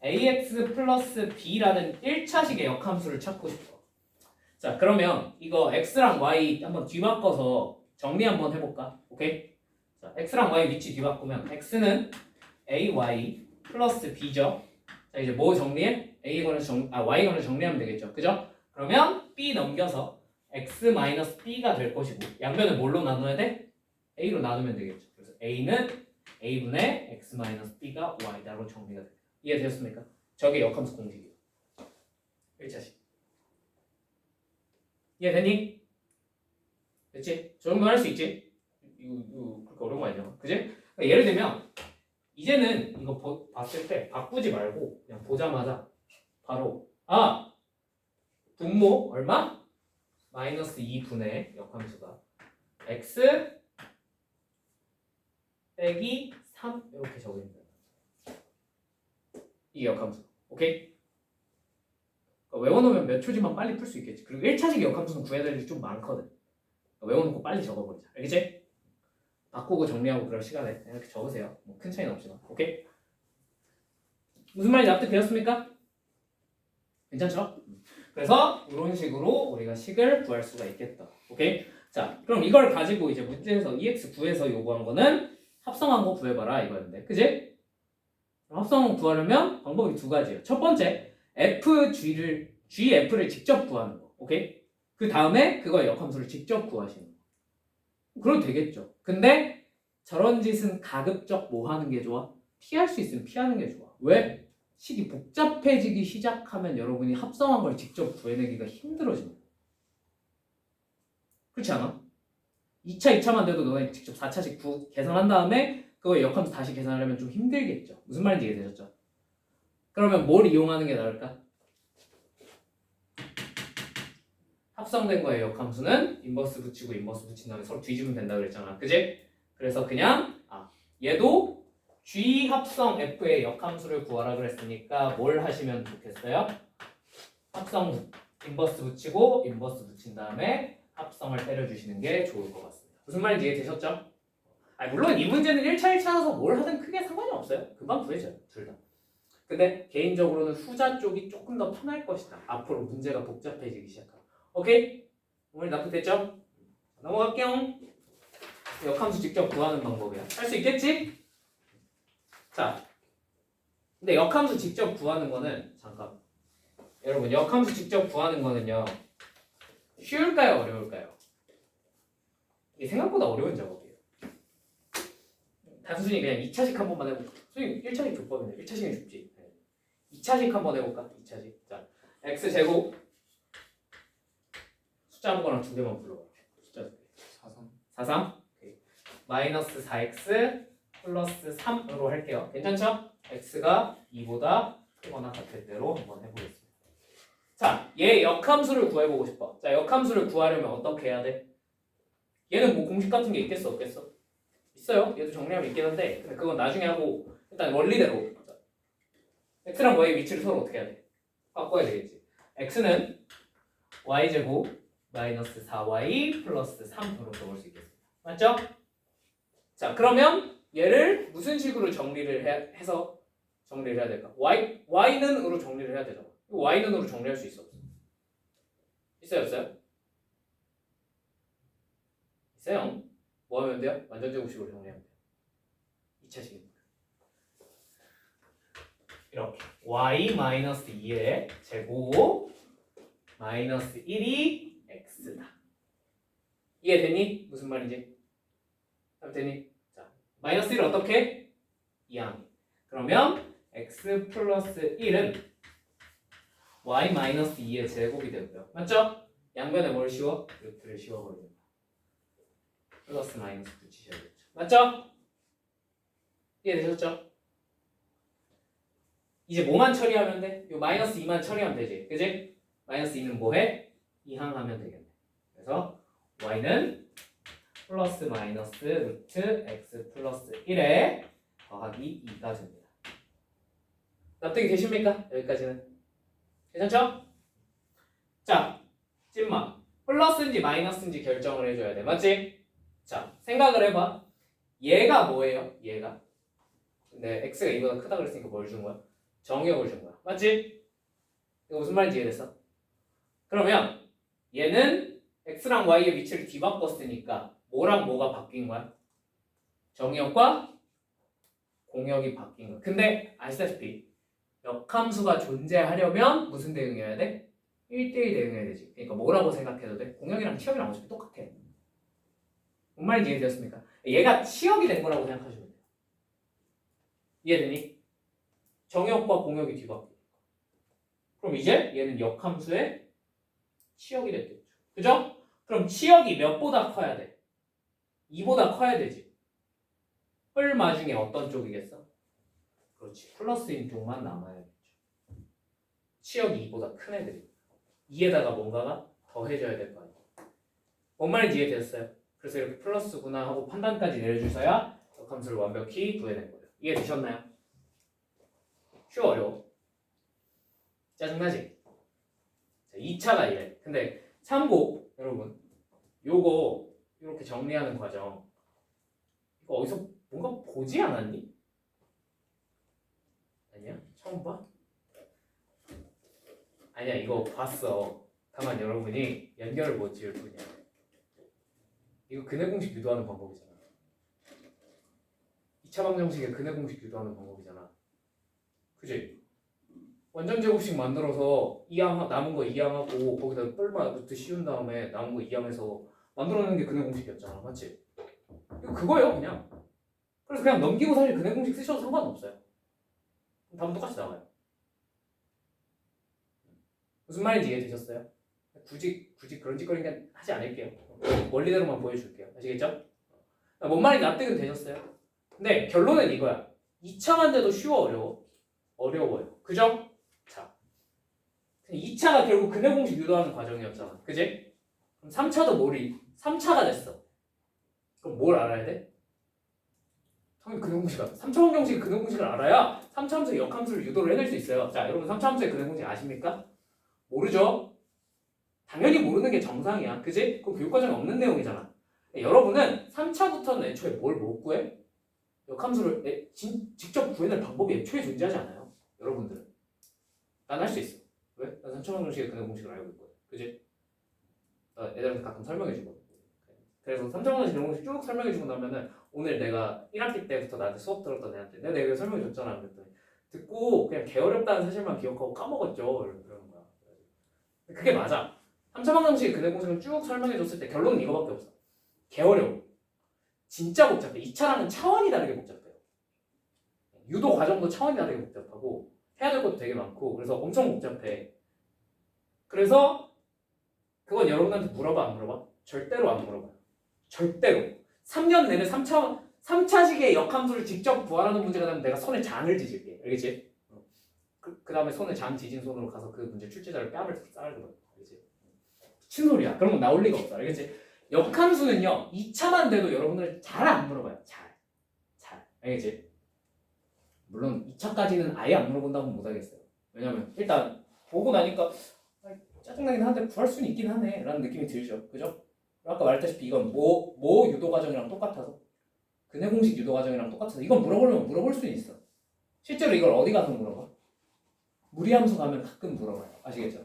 ax 플러스 b라는 1차식의 역함수를 찾고 싶어. 자, 그러면 이거 x랑 y 한번 뒤바꿔서 정리 한번 해볼까? 오케이? 자, x랑 y 위치 뒤바꾸면 x는 ay 플러스 b죠. 자, 이제 뭐 정리해? y에 관해서 정리하면 되겠죠. 그죠? 그러면 b 넘겨서 x 마이너스 b가 될 것이고 양변을 뭘로 나눠야 돼? a로 나누면 되겠죠. 그래서 a는 a분의 x 마이너스 b가 y다로 정리가 됩니다. 이해되셨습니까? 저게 역함수 공식이에요. 1차식. 이해되니? 됐지? 저 정도 할 수 있지? 이거 그렇게 어려운 거 아니잖아. 그지? 그러니까 예를 들면 이제는 이거 봤을 때 바꾸지 말고 그냥 보자마자 바로 분모 얼마? 마이너스 2분의 역함수가 x 빼기 3 이렇게 적으면 돼요. 이 역함수. 오케이? 외워놓으면 몇 초지만 빨리 풀 수 있겠지. 그리고 1차식 역함수는 구해야 될 일이 좀 많거든. 외워놓고 빨리 적어버리자. 알겠지? 바꾸고 정리하고 그럴 시간에 이렇게 적으세요. 뭐 큰 차이는 없지만. 오케이? 무슨 말인지 납득되었습니까? 괜찮죠? 그래서 이런 식으로 우리가 식을 구할 수가 있겠다. 오케이? 자, 그럼 이걸 가지고 이제 문제에서 EX9에서 요구한 거는 합성한 거 구해봐라 이거였는데, 그지? 합성한 거 구하려면 방법이 두 가지예요. 첫 번째, GF를 직접 구하는 거. 오케이? 그 다음에 그거의 역함수를 직접 구하시는 거. 그래도 되겠죠. 근데 저런 짓은 가급적 뭐 하는 게 좋아? 피할 수 있으면 피하는 게 좋아. 왜? 식이 복잡해지기 시작하면 여러분이 합성한 걸 직접 구해내기가 힘들어집니다. 그렇지 않아? 2차만 돼도 너네 직접 4차식 계산한 다음에 그거 역함수 다시 계산하려면 좀 힘들겠죠. 무슨 말인지 이해되셨죠? 그러면 뭘 이용하는 게 나을까? 합성된 거의 역함수는 인버스 붙이고 인버스 붙인 다음에 서로 뒤집으면 된다 그랬잖아. 그지? 그래서 그냥 얘도 G 합성 F의 역함수를 구하라 그랬으니까 뭘 하시면 좋겠어요? 합성 인버스 붙이고 인버스 붙인 다음에 합성을 때려주시는 게 좋을 것 같습니다. 무슨 말인지 이해되셨죠? 물론 이 문제는 1차 1차라서 뭘 하든 크게 상관이 없어요. 금방 구해져요. 둘 다. 근데 개인적으로는 후자 쪽이 조금 더 편할 것이다. 앞으로 문제가 복잡해지기 시작하면. 오케이? 오늘 납득됐죠? 넘어갈게요. 역함수 직접 구하는 방법이야. 할 수 있겠지? 자, 근데 역함수 직접 구하는 거는 잠깐. 여러분, 역함수 직접 구하는 거는요. 쉬울까요? 어려울까요? 이게 생각보다 어려운 작업이에요. 단순히 그냥 2차식 한 번만 해볼까? 선생님 1차식 족법인데 1차식은 쉽지. 2차식 한번 해볼까? 2차식. 자, x제곱 숫자 아무거나 두 개만 불러봐. 숫자 43. 43? 오케이. 마이너스 4x 플러스 3으로 할게요. 괜찮죠? x가 2보다 크거나 같을 때로 한번 해보겠습니다. 자, 얘 역함수를 구해보고 싶어. 자, 역함수를 구하려면 어떻게 해야 돼? 얘는 뭐 공식 같은 게 있겠어 없겠어? 있어요. 얘도 정리하면 있긴 한데 근데 그건 나중에 하고 일단 원리대로 x랑 y의 위치를 서로 어떻게 해야 돼? 바꿔야 되겠지. x는 y제곱 마이너스 4y 플러스 3으로 적을 수 있겠습니다. 맞죠? 자, 그러면 얘를 무슨 식으로 해서 정리를 해야 될까? y는으로 정리를 해야 되잖아. y는으로 정리할 수 있어 없어? 있어요 없어요? 있어요. 뭐 하면 돼요? 완전 제곱식으로 정리하면 돼요. 2차식입니다. 이렇게 y-2의 제곱 마이너스 1이 x다. 이해되니? 무슨 말인지? 되니? 자, 마이너스 1을 어떻게? 2항. 그러면 x 플러스 1은 y-2의 제곱이 되고요. 맞죠? 양변에 뭘 씌워? 루트를 씌워버리는 거야. 플러스 마이너스 붙이셔야겠죠. 맞죠? 이해되셨죠? 이제 뭐만 처리하면 돼? 요 마이너스 2만 처리하면 되지. 그지? 마이너스 2는 뭐해? 2항 하면 되겠네. 그래서 y는 플러스 마이너스 루트 x 플러스 1에 더하기 2가 됩니다. 납득이 되십니까? 여기까지는. 괜찮죠? 자, 찐마. 플러스인지 마이너스인지 결정을 해줘야 돼. 맞지? 자, 생각을 해봐. 얘가 뭐예요? 얘가. 근데 x가 2보다 크다 그랬으니까 뭘 준 거야? 정역을 준 거야. 맞지? 이거 무슨 말인지 이해됐어? 그러면 얘는 x랑 y의 위치를 뒤바꿨으니까 뭐랑 뭐가 바뀐 거야? 정역과 공역이 바뀐 거야. 근데 아시다시피 역함수가 존재하려면 무슨 대응해야 돼? 1대1 대응해야 되지. 그러니까 뭐라고 생각해도 돼? 공역이랑 치역이랑 어차피 똑같아. 뭔 말인지 이해되었습니까? 얘가 치역이 된 거라고 생각하시면 돼요. 이해되니? 정역과 공역이 뒤바뀌니까. 그럼 이제 얘는 역함수의 치역이 됐겠죠. 그죠? 그럼 치역이 몇보다 커야 돼? 2보다 커야 되지. 얼마 중에 어떤 쪽이겠어? 그렇지. 플러스인 쪽만 남아야겠죠. 치역이 2보다 큰 애들이. 2에다가 뭔가가 더해져야 될 거 아니야. 뭔 말인지 이해되셨어요? 그래서 이렇게 플러스구나 하고 판단까지 내려주셔야 역함수를 완벽히 구해낸 거예요. 이해되셨나요? 쉬워 어려워? 짜증나지? 2차가 이래. 근데 참고 여러분, 요거 이렇게 정리하는 과정 이거 어디서 뭔가 보지 않았니? 아니야? 처음 봐? 아니야, 이거 봤어. 다만 여러분이 연결을 못 지을 뿐이야. 이거 근해 공식 유도하는 방법이잖아. 2차 방정식의 근해 공식 유도하는 방법이잖아. 그지? 완전 제곱식 만들어서 이항 남은 거 이항하고 거기다 뿔만 루트 씌운 다음에 남은 거 이항해서 만들어내는 게 근해 공식이었잖아. 맞지? 이거 그거예요, 그냥. 그래서 그냥 넘기고 사실 근해 공식 쓰셔도 상관없어요. 답은 똑같이 나와요. 무슨 말인지 이해되셨어요? 굳이 그런 짓거리는 하지 않을게요. 원리대로만 보여줄게요. 아시겠죠? 뭔 말인지 납득은 되셨어요? 근데 결론은 이거야. 2차만 돼도 쉬워, 어려워? 어려워요. 그죠? 자, 2차가 결국 근해 공식 유도하는 과정이었잖아. 그지? 그럼 3차도 3차가 됐어. 그럼 뭘 알아야 돼? 당연히 근해 공식을 3차 방정식의 근해 공식을 알아야 3차 함수의 역함수를 유도를 해낼 수 있어요. 자, 여러분 3차 함수의 근해 공식 아십니까? 모르죠? 당연히 모르는 게 정상이야. 그지? 그건 교육과정에 없는 내용이잖아. 여러분은 3차부터는 애초에 뭘 못 구해? 역함수를 직접 구해낼 방법이 애초에 존재하지 않아요. 여러분들은. 난 할 수 있어. 왜? 난 3차 방정식의 근해 공식을 알고 있거든. 그지? 나 애들한테 가끔 설명해주거든. 그래서 3차 방정식 근해 공식 쭉 설명해주고 나면은 오늘 내가 1학기 때부터 나한테 수업 들었던 애한테 내가 이거 설명해줬잖아. 그랬더니 듣고 그냥 개어렵다는 사실만 기억하고 까먹었죠. 이러는 거야. 그게 맞아. 3차 방정식의 근해 공식을 쭉 설명해줬을 때 결론은 이거밖에 없어. 개어려워. 진짜 복잡해. 2차랑은 차원이 다르게 복잡해요. 유도 과정도 차원이 다르게 복잡하고 해야 될 것도 되게 많고 그래서 엄청 복잡해. 그래서 그건 여러분한테 물어봐 안 물어봐? 절대로 안 물어봐요. 절대로. 3년 내내 3차식의 역함수를 직접 구하라는 문제가 되면 내가 손에 장을 지질게. 알겠지? 그 다음에 손에 장 지진 손으로 가서 그 문제 출제자를 뺨을 싸르거든. 알겠지? 미친 소리야. 그런 건 나올 리가 없어. 알겠지? 역함수는요 2차만 돼도 여러분들 잘 안 물어봐요. 잘 알겠지? 물론 2차까지는 아예 안 물어본다고는 못하겠어요. 왜냐면 일단 보고 나니까 짜증나긴 한데 구할 수는 있긴 하네 라는 느낌이 들죠. 그죠? 아까 말했다시피 이건 뭐 유도 과정이랑 똑같아서 근해 공식 유도 과정이랑 똑같아서 이건 물어보려면 물어볼 수는 있어. 실제로 이걸 어디 가서 물어봐? 무리함수 가면 가끔 물어봐요. 아시겠죠?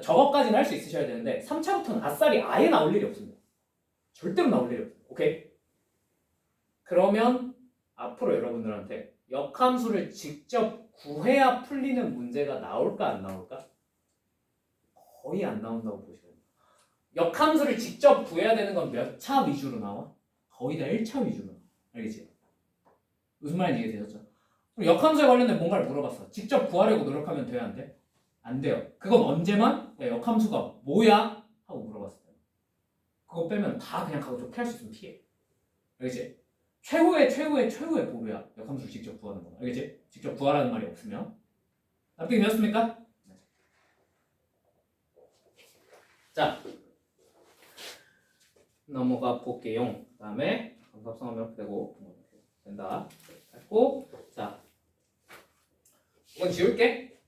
저것까지는 할 수 있으셔야 되는데 3차부터는 아싸리 아예 나올 일이 없습니다. 절대로 나올 일이 없어요. 오케이? 그러면 앞으로 여러분들한테 역함수를 직접 구해야 풀리는 문제가 나올까 안 나올까? 거의 안 나온다고 보시면 돼요. 역함수를 직접 구해야 되는 건 몇 차 위주로 나와? 거의 다 1차 위주로 나와. 알겠지? 무슨 말인지 이해되셨죠? 그럼 역함수에 관련된 뭔가를 물어봤어. 직접 구하려고 노력하면 돼요? 안 돼? 안 돼요. 그건 언제만? 야, 역함수가 뭐야? 하고 물어봤을 때. 그거 빼면 다 그냥 가고 좀 피할 수 있으면 피해. 알겠지? 최후의 보루야. 역함수를 직접 구하는 거. 알겠지? 직접 구하라는 말이 없으면. 납득이 되셨습니까? 자, 넘어가 볼게요. 그 다음에 감각성하면 이렇게 되고 된다. 했고, 자, 이건 지울게.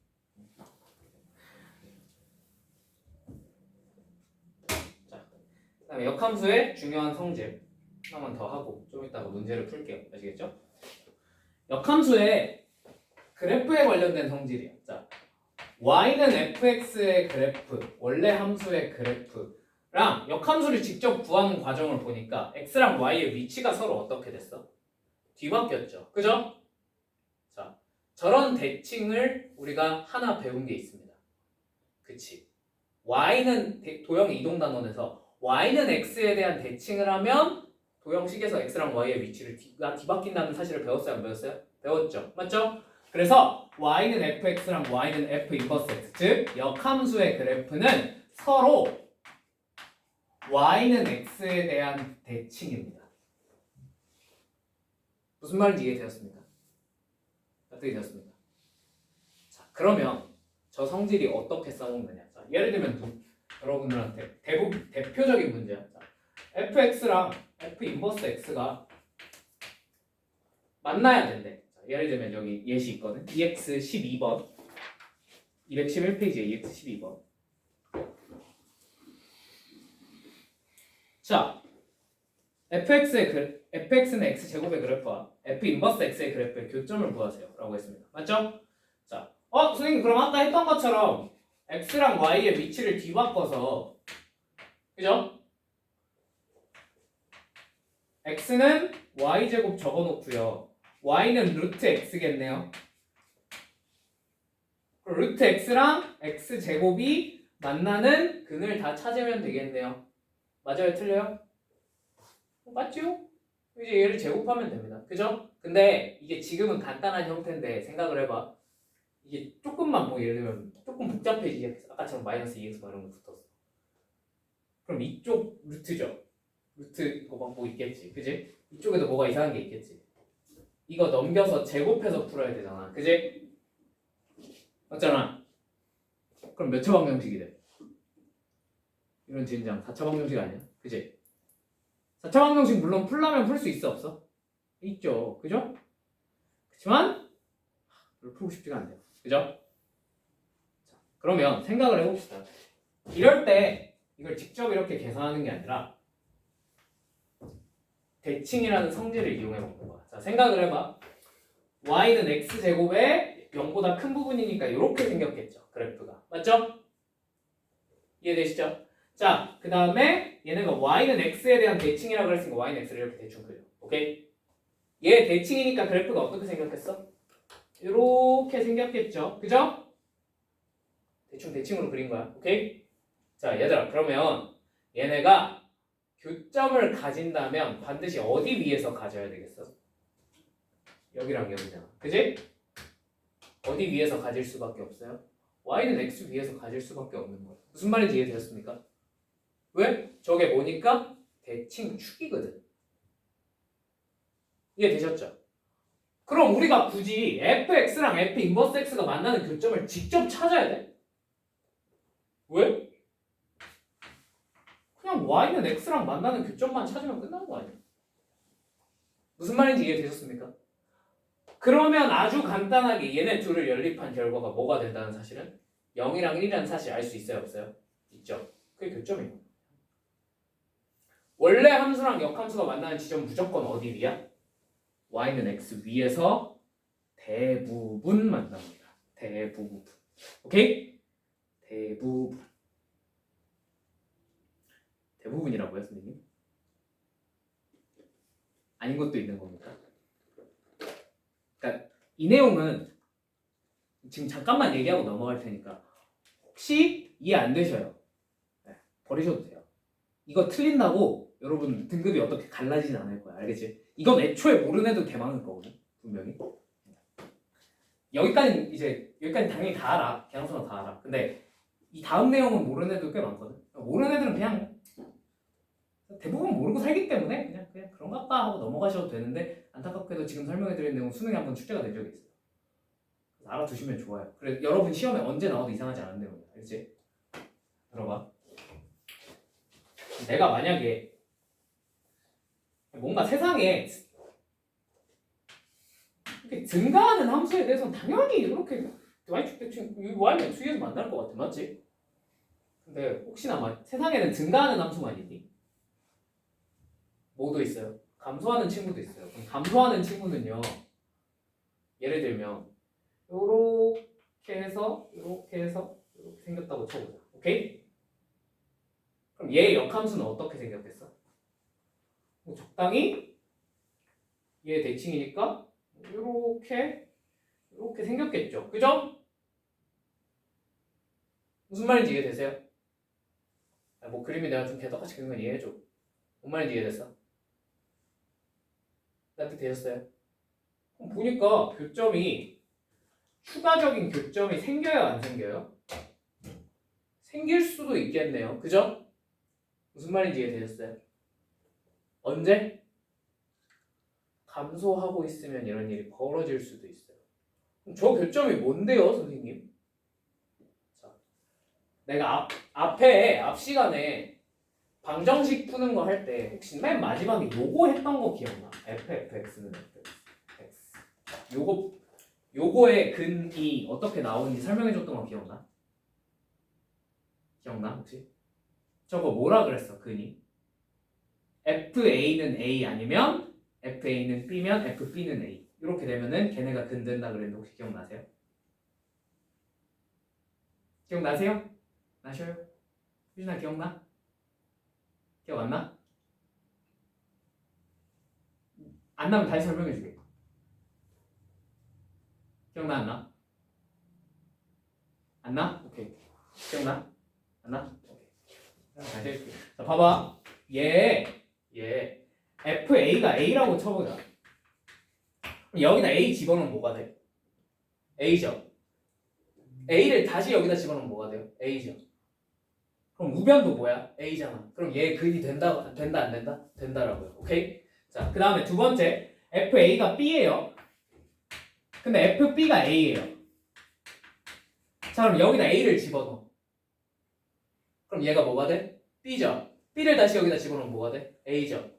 자, 그 다음에 역함수의 중요한 성질 하나만 더 하고 좀 이따가 문제를 풀게요. 아시겠죠? 역함수의 그래프에 관련된 성질이야. 자, y는 fx의 그래프, 원래 함수의 그래프랑 역함수를 직접 구하는 과정을 보니까 x랑 y의 위치가 서로 어떻게 됐어? 뒤바뀌었죠. 그죠? 자, 저런 대칭을 우리가 하나 배운 게 있습니다. 그치? y는 도형의 이동단원에서 y는 x에 대한 대칭을 하면 도형식에서 x랑 y의 위치가 뒤바뀐다는 사실을 배웠어요? 안 배웠어요? 배웠죠. 맞죠? 그래서 y는 fx랑 y는 f 인버스 x, 즉 역함수의 그래프는 서로 y는 x에 대한 대칭입니다. 무슨 말인지 이해되었습니까? 납득이 되었습니까? 자, 그러면 저 성질이 어떻게 싸먹느냐? 자, 예를 들면 여러분들한테 대표적인 문제야. 자, fx랑 f 인버스 x가 만나야 된대. 자, 예를 들면 여기 예시 있거든. EX 12번 211페이지에 EX 12번 자, fx는 x제곱의 그래프와 f 인버스 x의 그래프의 교점을 구하세요 라고 했습니다. 맞죠? 자, 선생님 그럼 아까 했던 것처럼 x랑 y의 위치를 뒤바꿔서 그죠? x는 y제곱 적어놓고요. y는 루트 x겠네요. 루트 x랑 x제곱이 만나는 근을 다 찾으면 되겠네요. 맞아요? 틀려요? 맞죠? 이제 얘를 제곱하면 됩니다. 그죠? 근데 이게 지금은 간단한 형태인데 생각을 해봐. 이게 조금만 뭐 예를 들면 조금 복잡해지게 아까처럼 마이너스 2x 뭐 이런 거 붙었어. 그럼 이쪽 루트죠. 루트 이거 막 뭐 있겠지. 그지? 이쪽에도 뭐가 이상한 게 있겠지. 이거 넘겨서 제곱해서 풀어야 되잖아. 그지? 맞잖아. 그럼 몇 차 방정식이 돼? 이런 진장 4차 방정식 아니야? 그지? 4차 방정식 물론 풀려면 풀 수 있어 없어? 있죠. 그죠? 그렇지만 별로 풀고 싶지가 않네요. 그죠? 자, 그러면 생각을 해봅시다. 이럴 때 이걸 직접 이렇게 계산하는 게 아니라 대칭이라는 성질을 이용해 먹는 거야. 자, 생각을 해봐. y는 x제곱의 0보다 큰 부분이니까 이렇게 생겼겠죠. 그래프가. 맞죠? 이해되시죠? 자, 그 다음에 얘네가 y는 x에 대한 대칭이라고 했으니까 y는 x를 이렇게 대충 그려. 오케이? 얘 대칭이니까 그래프가 어떻게 생겼겠어? 이렇게 생겼겠죠. 그죠? 대칭으로 그린 거야. 오케이? 자, 얘들아, 그러면 얘네가 교점을 가진다면 반드시 어디 위에서 가져야 되겠어? 여기랑 여기잖아. 그지? 어디 위에서 가질 수밖에 없어요? y는 x 위에서 가질 수밖에 없는 거예요. 무슨 말인지 이해되셨습니까? 왜? 저게 뭐니까? 대칭축이거든. 이해되셨죠? 그럼 우리가 굳이 fx랑 f 인버스 x가 만나는 교점을 직접 찾아야 돼? 왜? 그냥 y는 x랑 만나는 교점만 찾으면 끝나는 거 아니야? 무슨 말인지 이해되셨습니까? 그러면 아주 간단하게 얘네 둘을 연립한 결과가 뭐가 된다는 사실은 0이랑 1이라는 사실 알 수 있어요? 없어요? 있죠. 그게 교점이에요. 원래 함수랑 역함수가 만나는 지점 무조건 어디 위야? y는 x 위에서 대부분 만납니다. 대부분. 오케이? 대부분이라고요, 선생님? 아닌 것도 있는 겁니까? 그러니까 이 내용은 지금 잠깐만 얘기하고 넘어갈 테니까 혹시 이해 안 되셔요? 네, 버리셔도 돼요. 이거 틀린다고 여러분 등급이 어떻게 갈라지진 않을 거야. 알겠지? 이건 애초에 모르는 애도 개많을 거거든. 분명히. 여기까지 당연히 다 알아. 계량서는 다 알아. 근데 이 다음 내용은 모르는 애도 꽤 많거든. 모르는 애들은 그냥 대부분 모르고 살기 때문에 그냥 그런가 봐 하고 넘어가셔도 되는데 안타깝게도 지금 설명해드린 내용 수능에 한번 출제가 된 적이 있어요. 그래서 알아두시면 좋아요. 그래 여러분 시험에 언제 나와도 이상하지 않은 내용이야. 알지? 들어봐. 내가 만약에 뭔가 세상에 이렇게 증가하는 함수에 대해서는 당연히 이렇게 y축 대칭 y는 x에서 만날 것 같아. 맞지? 근데 혹시나 세상에는 증가하는 함수만 있니? 뭐도 있어요. 감소하는 친구도 있어요. 그럼 감소하는 친구는요. 예를 들면 이렇게 해서 이렇게 생겼다고 쳐보자. 오케이? 그럼 얘의 역함수는 어떻게 생겼겠어? 뭐 적당히 얘 대칭이니까 이렇게 생겼겠죠. 그죠? 무슨 말인지 이해되세요? 뭐 그림이 내가 좀 개떡같이 그린 건 이해해줘. 뭔 말인지 이해됐어? 나한테 되셨어요? 그럼 보니까 추가적인 교점이 생겨요? 안 생겨요? 생길 수도 있겠네요. 그죠? 무슨 말인지 이해되셨어요? 언제? 감소하고 있으면 이런 일이 벌어질 수도 있어요. 그럼 저 교점이 뭔데요, 선생님? 자, 내가 앞 시간에 방정식 푸는 거 할 때 혹시 맨 마지막에 요거 했던 거 기억나? fx는 fx. 요거의 근이 어떻게 나오는지 설명해줬던 거 기억나? 기억나 혹시? 저거 뭐라 그랬어 근이? FA는 A 아니면 FA는 B면 FB는 A. 이렇게 되면은 걔네가 근된다 그랬는데 혹시 기억나세요? 기억나세요? 나셔요? 유진아 기억나? 기억 안 나? 안 나면 다시 설명해 줄게. 기억나 안 나? 안 나? 오케이. 기억나? 안 나? 오케이. 다시 해줄게. 자 봐봐. 얘 FA가 A라고 쳐보자. 여기다 A 집어넣으면 뭐가 돼? A죠. A를 다시 여기다 집어넣으면 뭐가 돼요? A죠. 그럼 우변도 뭐야? A잖아. 그럼 얘 근이 된다 안 된다? 된다라고요. 오케이? 자, 그 다음에 두 번째 FA가 B예요. 근데 FB가 A예요. 자, 그럼 여기다 A를 집어넣어. 그럼 얘가 뭐가 돼? B죠. B를 다시 여기다 집어넣으면 뭐가 돼? A죠.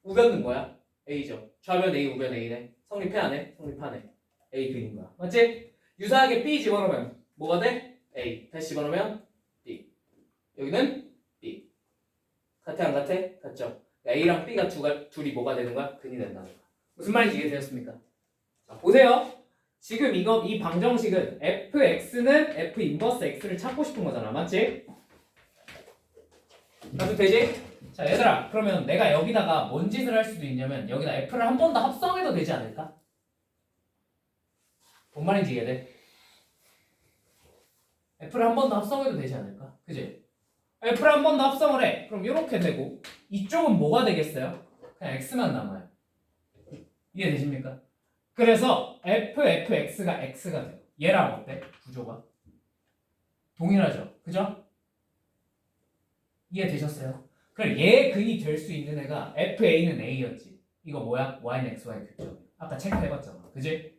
우변은 뭐야? A죠. 좌변 A, 우변 A네. 성립해 안 해? 성립하네. A 근인 거야. 맞지? 유사하게 B 집어넣으면 뭐가 돼? A. 다시 집어넣으면 B. 여기는 B. 같아 안 같아? 같죠? A랑 B가 둘이 뭐가 되는 거야? 근이 된다는 거야. 무슨 말인지 이해되셨습니까? 자, 보세요. 지금 이 방정식은 fx는 f 인버스 x를 찾고 싶은 거잖아. 맞지? 맞도 되지? 자, 얘들아. 그러면 내가 여기다가 뭔 짓을 할 수도 있냐면 여기다 f를 한 번 더 합성해도 되지 않을까? 뭔 말인지 이해돼? f를 한 번 더 합성해도 되지 않을까? 그지? f를 한 번 더 합성을 해. 그럼 이렇게 되고 이쪽은 뭐가 되겠어요? 그냥 x만 남아요. 이해되십니까? 그래서 fx가 x가 돼요. 얘랑 어때? 구조가 동일하죠. 그죠? 이해되셨어요? 그럼 얘 근이 될 수 있는 애가 fa는 a였지. 이거 뭐야? y는 xy 규정. 아까 체크해봤잖아. 그지?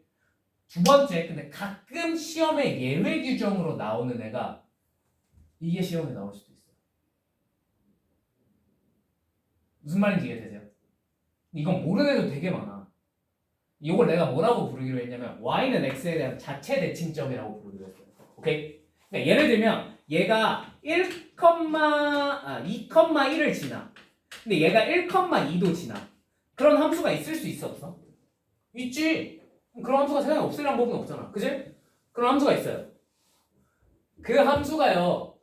두 번째, 근데 가끔 시험에 예외 규정으로 나오는 애가 이게 시험에 나올 수도 있어요. 무슨 말인지 이해되세요? 이건 모르는 애도 되게 많아. 이걸 내가 뭐라고 부르기로 했냐면 y는 x에 대한 자체 대칭점이라고 부르기로 했어요. 오케이? 그러니까 예를 들면 얘가 2,1을 지나. 근데 얘가 1,2도 지나. 그런 함수가 있을 수 있어 없어? 있지. 그런 함수가 세상에 없으란 법은 없잖아. 그지? 그런 함수가 있어요. 그 함수가요.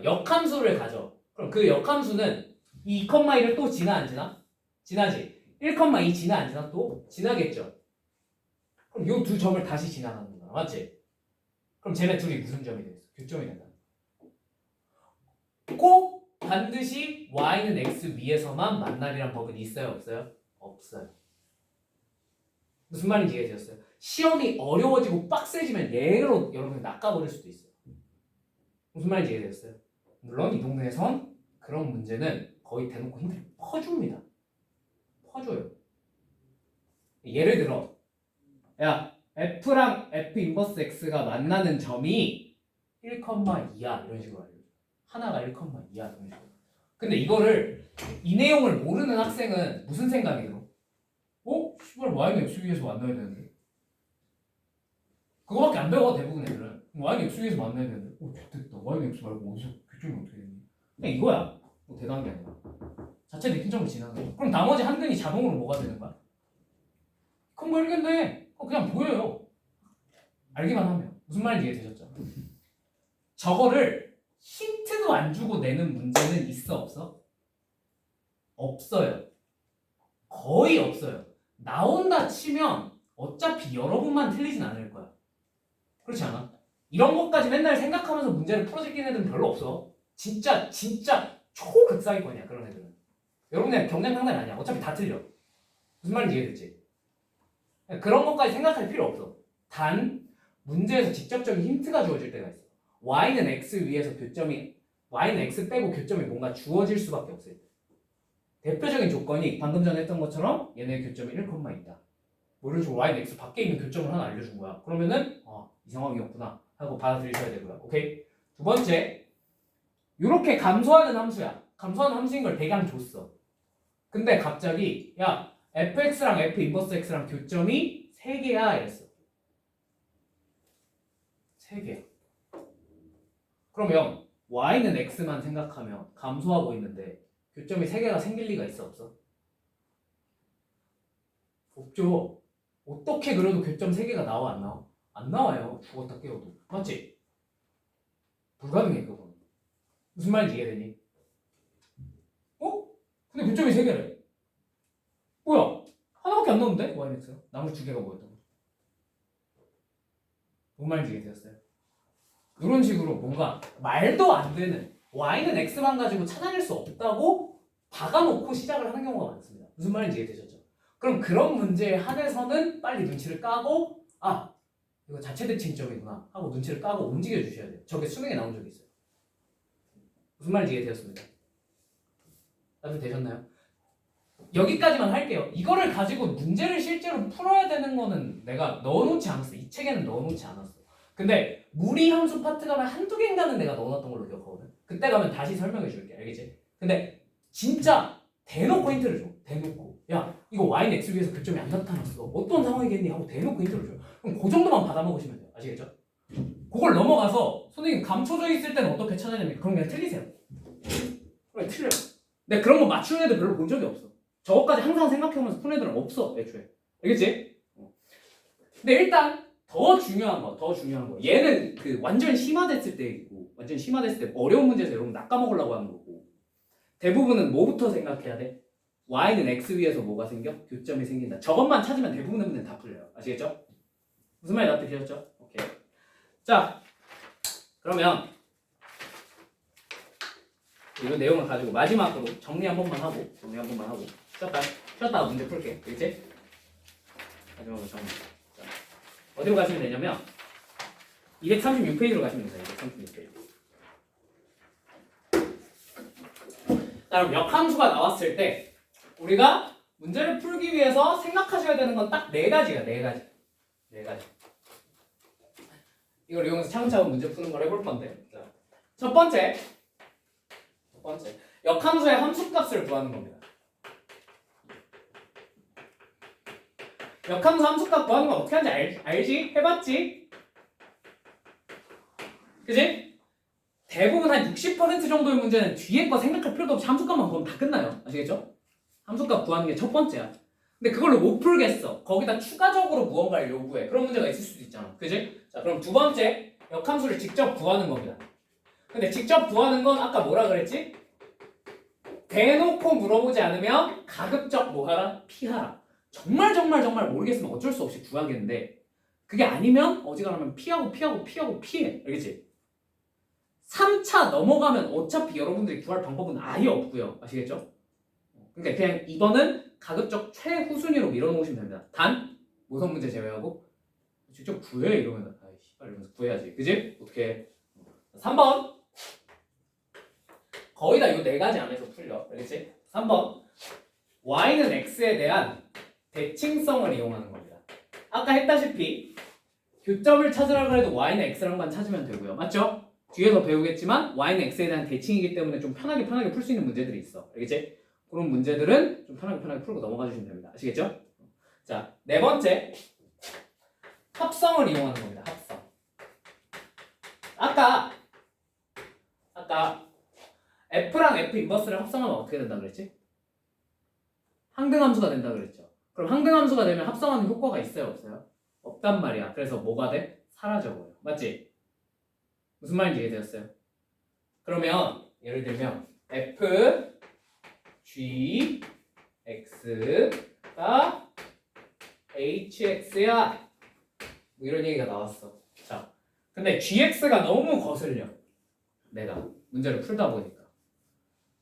역함수를 가져. 그럼 그 역함수는 이 2,1을 또 지나 안 지나? 지나지. 1,2 지나 안 지나? 또 지나겠죠. 그럼 이 두 점을 다시 지나가는 거야. 맞지? 그럼 쟤네 둘이 무슨 점이 되겠어? 교점이 된다. 꼭 반드시 y는 x 위에서만 만날이란 법은 있어요? 없어요? 없어요. 무슨 말인지 이해되셨어요? 시험이 어려워지고 빡세지면 얘로 여러분이 낚아버릴 수도 있어요. 무슨 말인지 이해되셨어요? 물론 이 동네에선 그런 문제는 거의 대놓고 힌트를 퍼줍니다. 퍼줘요. 예를 들어 야 f랑 f 인버스 x가 만나는 점이 1,2야 이런 식으로 알려줘. 하나가 1,2야 이런 식으로. 근데 이거를 이 내용을 모르는 학생은 무슨 생각이 들어? 어? 씨발 y는 x 위에서 만나야 되는데 그거밖에 안 배워 대부분 애들은. y는 x 위에서 만나야 되는데 됐다 y는 x 말고 어디서 교점이 어떻게 되니? 그냥 이거야. 뭐 대단한 게 아니라 자체 대칭점을 지나는 거야. 그럼 나머지 한 근이 자동으로 뭐가 되는 거야? 그건 모르겠네. 그냥 보여요. 알기만 하면. 무슨 말인지 이해되셨죠? 저거를 힌트도 안 주고 내는 문제는 있어 없어? 없어요. 거의 없어요. 나온다 치면 어차피 여러분만 틀리진 않을 거야. 그렇지 않아? 이런 것까지 맨날 생각하면서 문제를 풀어제끼는 애들은 별로 없어. 진짜 초극사기권이야 그런 애들은. 여러분들 경쟁 상대는 아니야. 어차피 다 틀려. 무슨 말인지 이해됐지? 그런 것까지 생각할 필요 없어. 단 문제에서 직접적인 힌트가 주어질 때가 있어. y는 x 위에서 y는 x 빼고 교점이 뭔가 주어질 수밖에 없어요. 대표적인 조건이 방금 전에 했던 것처럼 얘네 교점이 1,2다. 뭐 이런 y는 x 밖에 있는 교점을 하나 알려준 거야. 그러면은 이 상황이었구나 하고 받아들이셔야 되고요. 오케이? 두 번째, 이렇게 감소하는 함수야. 감소하는 함수인 걸 대강 줬어. 근데 갑자기 야 fx랑 f 인버스 x랑 교점이 3개야 이랬어. 3개야. 그러면 y는 x만 생각하면 감소하고 있는데 교점이 3개가 생길 리가 있어 없어? 없죠. 어떻게 그려도 교점 3개가 나와 안 나와? 안 나와요. 죽었다 깨워도. 맞지? 불가능해 그건. 무슨 말인지 이해되니? 어? 근데 교점이 3개래. 뭐야? 하나밖에 안 나오는데? yx가? 나머지 2개가 뭐였던 거지? 뭔 말인지 이해되었어요? 이런 식으로 뭔가 말도 안 되는 y는 x만 가지고 찾아낼 수 없다고 박아놓고 시작을 하는 경우가 많습니다. 무슨 말인지 이해되셨죠? 그럼 그런 문제에 한해서는 빨리 눈치를 까고 아 이거 자체 대칭점이구나 하고 눈치를 까고 움직여 주셔야 돼요. 저게 수능에 나온 적이 있어요. 무슨 말인지 이해되었습니까? 다들 되셨나요? 여기까지만 할게요. 이거를 가지고 문제를 실제로 풀어야 되는 거는 내가 넣어놓지 않았어. 이 책에는 넣어놓지 않았어. 근데 무리함수 파트 가면 한두 개인가는 내가 넣어놨던 걸로 기억하거든. 그때 가면 다시 설명해 줄게. 알겠지? 근데 진짜 대놓고 힌트를 줘. 대놓고. 야 이거 y는 x 위에서 교점이 안 나타났어. 어떤 상황이겠니? 하고 대놓고 힌트를 줘. 그럼 그 정도만 받아먹으시면 돼요. 아시겠죠? 그걸 넘어가서 선생님 감춰져 있을 때는 어떻게 찾아야 됩니까? 그럼 그냥 틀리세요. 그래 틀려. 근데 그런 거 맞추는 애들 별로 본 적이 없어. 저것까지 항상 생각해오면서 푸는 애들은 없어 애초에. 알겠지? 근데 일단 더 중요한 거 얘는 그 완전 심화됐을 때이고 완전 심화됐을 때 어려운 문제에서 여러분 낚아먹으려고 하는 거고 대부분은 뭐부터 생각해야 돼? y는 x 위에서 뭐가 생겨? 교점이 생긴다. 저것만 찾으면 대부분의 문제는 다 풀려요. 아시겠죠? 무슨 말이 나한테 되셨죠? 오케이. 자 그러면 이거 내용을 가지고 마지막으로 정리 한 번만 하고 쉬었다가 문제 풀게. 알겠지? 마지막으로 정리. 자, 어디로 가시면 되냐면 236페이지로 가시면 됩니다. 236페이지. 자, 그럼 역함수가 나왔을 때 우리가 문제를 풀기 위해서 생각하셔야 되는 건 딱 4가지야. 4가지. 이걸 이용해서 차근차근 문제 푸는 걸 해볼 건데. 자, 첫 번째 역함수의 함수값을 구하는 겁니다. 역함수 함수값 구하는 건 어떻게 하는지 알지? 해봤지? 그지? 대부분 한 60% 정도의 문제는 뒤에 거 생각할 필요도 없이 함수값만 구하면 다 끝나요. 아시겠죠? 함수값 구하는 게 첫 번째야. 근데 그걸로 못 풀겠어. 거기다 추가적으로 무언가를 요구해. 그런 문제가 있을 수도 있잖아. 그지? 자, 그럼 두 번째 역함수를 직접 구하는 겁니다. 근데 직접 구하는 건 아까 뭐라 그랬지? 대놓고 물어보지 않으면 가급적 뭐하라? 피하라. 정말 모르겠으면 어쩔 수 없이 구하겠는데 그게 아니면 어지간하면 피해. 알겠지? 3차 넘어가면 어차피 여러분들이 구할 방법은 아예 없고요. 아시겠죠? 그러니까 그냥 이번은 가급적 최후순위로 밀어놓으시면 됩니다. 단 모성 문제 제외하고 직접 구해 이러면 아이 씨발 이러면서 구해야지. 그지? 오케이. 3번 거의 다 이 4가지 안에서 풀려. 알겠지? 3번 y는 x에 대한 대칭성을 이용하는 겁니다. 아까 했다시피 교점을 찾으라고 해도 y는 x랑만 찾으면 되고요. 맞죠? 뒤에서 배우겠지만 y는 x에 대한 대칭이기 때문에 좀 편하게 풀 수 있는 문제들이 있어. 알겠지? 그런 문제들은 좀 편하게 풀고 넘어가 주시면 됩니다. 아시겠죠? 자, 4번째 합성을 이용하는 겁니다. 합성. 아까 f랑 f 인버스를 합성하면 어떻게 된다 그랬지? 항등함수가 된다 그랬죠. 그럼 항등함수가 되면 합성하는 효과가 있어요, 없어요? 없단 말이야. 그래서 뭐가 돼? 사라져버려. 맞지? 무슨 말인지 이해되었어요? 그러면 예를 들면 f g x가 hx야 뭐 이런 얘기가 나왔어. 자, 근데 gx가 너무 거슬려. 내가 문제를 풀다 보니까.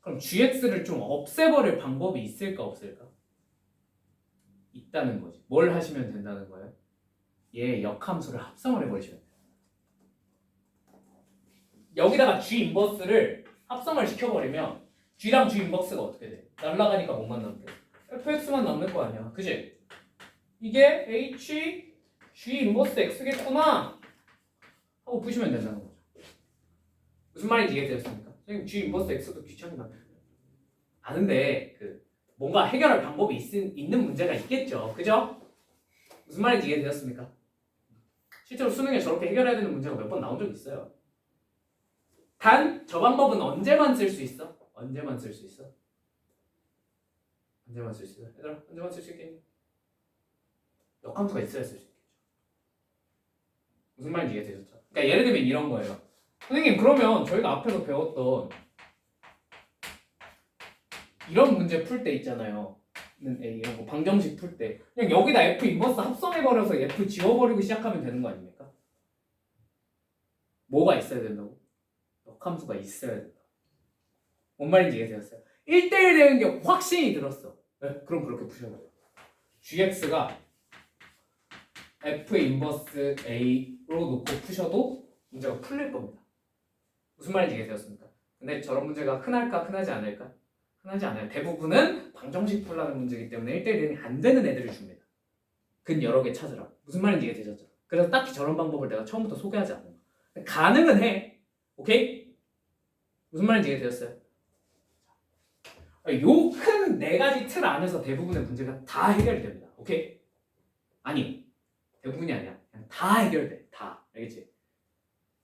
그럼 gx를 좀 없애버릴 방법이 있을까 없을까? 있다는 거지. 뭘 하시면 된다는 거예요? 얘 역함수를 합성을 해버리시면 돼요. 여기다가 g 인버스를 합성을 시켜버리면 g랑 g 인버스가 어떻게 돼? 날라가니까 뭐만 남게? fx만 남는 거 아니야. 그지? 이게 h g 인버스 x겠구나 하고 푸시면 된다는 거죠. 무슨 말인지 이해되셨습니까? 선생님 g 인버스 x도 귀찮은가? 아는데 그 뭔가 해결할 방법이 있는 문제가 있겠죠. 그죠? 무슨 말인지 이해되셨습니까? 실제로 수능에 저렇게 해결해야 되는 문제가 몇 번 나온 적이 있어요. 단 저 방법은 언제만 쓸 수 있어? 언제만 쓸 수 있어? 언제만 쓸 수 있어? 얘들아 언제만 쓸 수 있겠니? 역함수가 있어야 쓸 수 있겠죠. 무슨 말인지 이해되셨죠? 그러니까 예를 들면 이런 거예요. 선생님 그러면 저희가 앞에서 배웠던 이런 문제 풀 때 있잖아요. 이런 거 방정식 풀 때 그냥 여기다 F 인버스 합성해버려서 F 지워버리고 시작하면 되는 거 아닙니까? 뭐가 있어야 된다고? 역함수가 있어야 된다. 뭔 말인지 이해되셨어요? 1대1 되는 게 확신이 들었어. 네? 그럼 그렇게 푸셔야 돼요. gx가 F 인버스 A로 놓고 푸셔도 문제가 풀릴 겁니다. 무슨 말인지 이해되셨습니까? 근데 저런 문제가 흔할까 흔하지 않을까? 흔하지 않아요. 대부분은 방정식 풀라는 문제이기 때문에 1대1 대응이 안 되는 애들을 줍니다. 근 여러 개 찾으라. 무슨 말인지 이해되셨죠? 그래서 딱히 저런 방법을 내가 처음부터 소개하지 않는 거야. 가능은 해. 오케이? 무슨 말인지 이해되셨어요? 요 큰 네 가지 틀 안에서 대부분의 문제가 다 해결됩니다. 오케이? 아니, 대부분이 아니야. 그냥 다 해결돼. 다. 알겠지?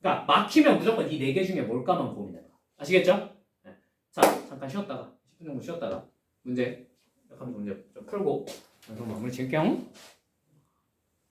그러니까 막히면 무조건 이 네 개 중에 뭘까만 고민해봐. 아시겠죠? 네. 자, 잠깐 쉬었다가 10분 정도 쉬었다가 문제 좀 풀고 방송 마무리 지을게요.